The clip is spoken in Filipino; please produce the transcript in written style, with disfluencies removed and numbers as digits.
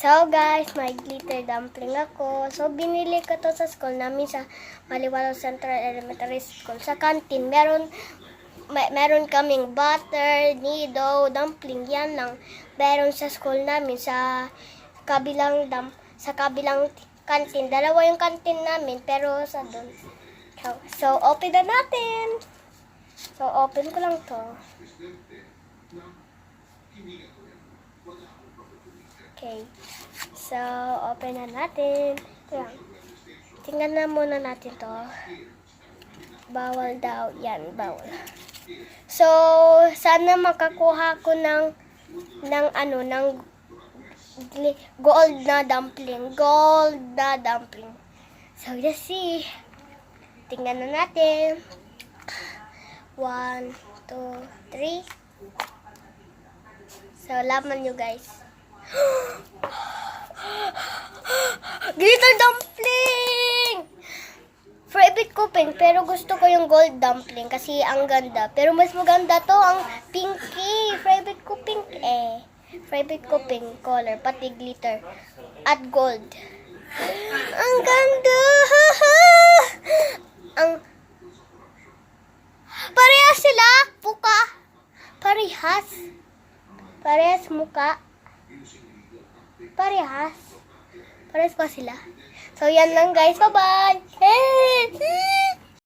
So guys, may glitter dumpling ako. So binili ko to sa school namin sa Maliwalo Central Elementary School. Sa canteen, meron kaming butter, nido, dumpling, yan lang. Meron sa school namin sa kabilang canteen. Dalawa yung canteen namin, pero sa doon. So open na natin. So open ko lang to. Okay. So, open na natin. Yan. Tingnan na muna natin to. Bawal daw. Yan, bawal. So, sana makakuha ko ng gold na dumpling. Gold na dumpling. So, let's see. Tingnan na natin. 1, 2, 3. So, laman nyo guys. Glitter dumpling! Favorite ko pink, pero gusto ko yung gold dumpling kasi ang ganda. Pero mas maganda to ang pinky. Favorite ko pink eh. Favorite ko pink color, pati glitter. At gold. Ang ganda! Parehas sila, puka. Parehas muka. Parehas pa sila. So, yan lang guys. Bye-bye! Hey!